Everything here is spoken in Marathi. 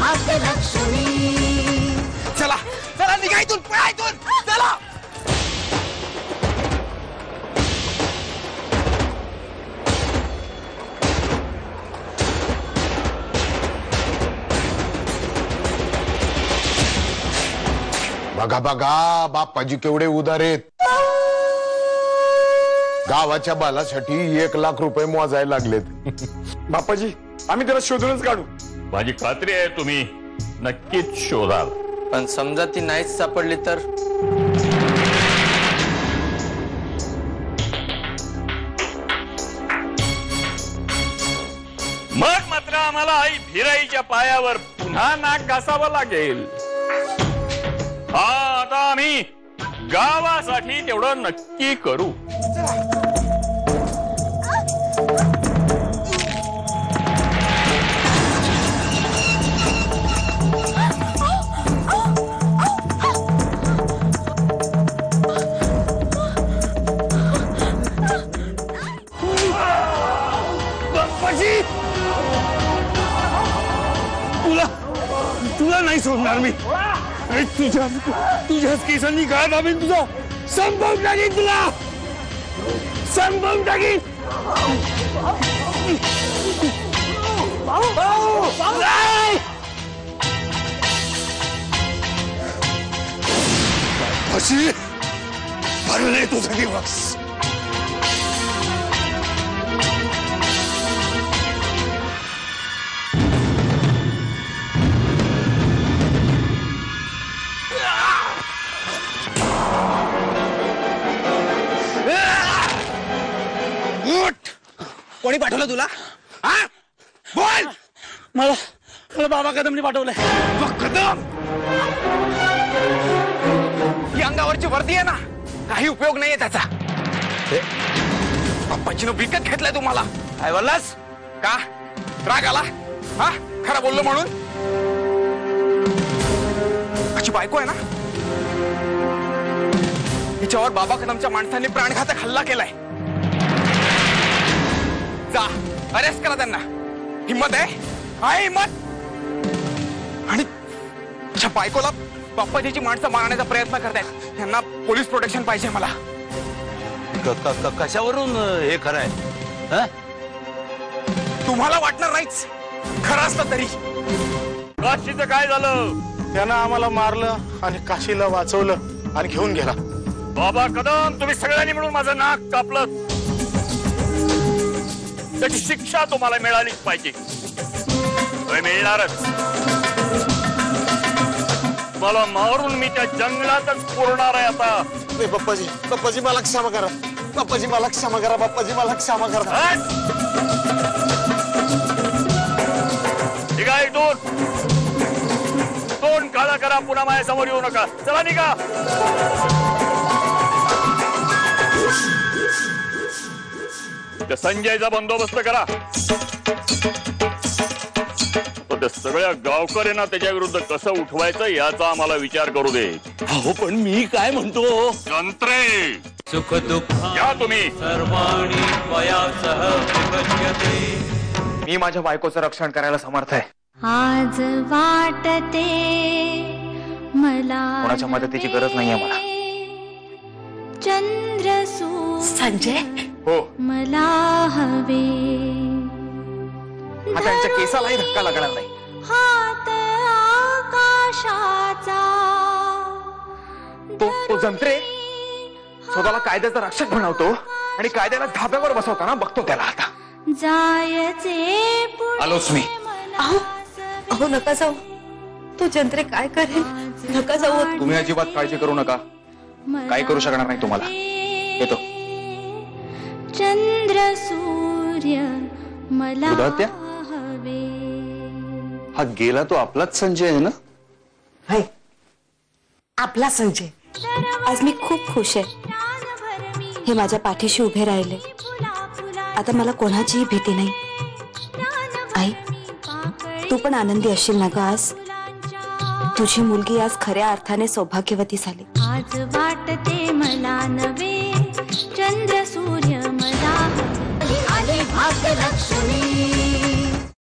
भाग्यलक्ष्मी। चला चला निघा इथून, पळा इथून, चला। बघा बघा बाप्पाजी केवढे उदार आहेत। गावाच्या बालासाठी 1 लाख रुपये मोजायला लागलेत। बाप्पाजी आम्ही त्याला शोधूनच काढू। माझी खात्री आहे तुम्ही नक्कीच शोधाल, पण समजा ती नाहीच सापडली तर? मग मात्र आम्हाला आई भिराईच्या पायावर पुन्हा नाक घासावं लागेल। हा आता आम्ही गावासाठी तेवढं नक्की करू। तुला नाही सोडणार मी। तुझ्याच केसांनी काय दाबेन, तुझा संपवून टाकीन, तुला संपवून टाकीन। अशी भरले तुझे दिवस। कोणी पाठवलं तुला? हा बोल। मला बाबा कदमने पाठवलंय। कदम ही अंगावरची वर्दी आहे ना, काही उपयोग नाहीये त्याचा। बाप्पाजीनं विकत घेतलाय तुम्हाला। काय बोललास? का राग आला? हा खरं बोललो म्हणून? माझी बायको आहे ना, हिच्यावर बाबा कदमच्या माणसांनी प्राणघातक हल्ला केलाय। जा अरेस्ट करा त्यांना। हिम्मत आहे? हिम्मत? आणि तुझ्या बायकोला बाप्पाजीची माणसं मारण्याचा प्रयत्न करतायत, त्यांना पोलीस प्रोटेक्शन पाहिजे मला। कशावरून हे खरं आहे? तुम्हाला वाटणार नाहीच, खरं असतं तरी। काशीचं काय झालं? त्यानं आम्हाला मारलं आणि काशीला वाचवलं आणि घेऊन गेला। बाबा कदम, तुम्ही सगळ्यांनी मिळून माझं नाक कापलं, त्याची शिक्षा तुम्हाला मिळालीच पाहिजे। मिळणारच। मला मारून मी त्या जंगलातच पुरणार आहे आता। बाप्पाजी बाप्पाजी मला क्षमा करा, बाप्पाजी मला क्षमा करा, बाप्पाजी मला क्षमा करा। निघा इथून, तोंड काळा करा, पुन्हा माझ्या समोर येऊ नका। चला निघा। त्या संजयचा बंदोबस्त करा, त्या सगळ्या गावकऱ्यांना त्याच्या विरुद्ध कसं उठवायचं याचा आम्हाला विचार करू दे। हो पण मी काय म्हणतो, संत्रे सुख दुःख या तुम्ही सर्वाणी त्वया सह विभज्यते। मी माझ्या बायकोचं रक्षण करायला समर्थ आहे। आज वाटते मला कोणाच्या मदतीची गरज नाहीये मला। संजय हो, मला हवे, आता यांच्या केसालाही धक्का लागणार नाही। हात आकाशाचा, तो जंत्रे स्वतःला कायद्याचा रक्षक बनवतो आणि कायद्याला धाब्यावर बसवताना बघतो त्याला। आता जायचे आलोच मी। अहो नका जाऊ, तो जंत्रे काय करेल, नका जाऊ। तुम्ही अजिबात काळजी करू नका, काही करू शकणार नाही तुम्हाला। येतो। चंद्र सूर्य मला उदात्या? हवे। हा गेला तो आपलाच संजय आहे ना? हाय आपला संजय। आज मी खूप खुश आहे, हे माझ्या पाठीशी उभे राहिले। आता मला कोणाचीही भीती नाही। आई तू पण आनंदी असशील ना ग आज? तुझी मुलगी आज खऱ्या अर्थाने सौभाग्यवती झाली। आज वाटते मला नवे, चंद्र सूर्य मला आले भाग्यलक्ष्मी।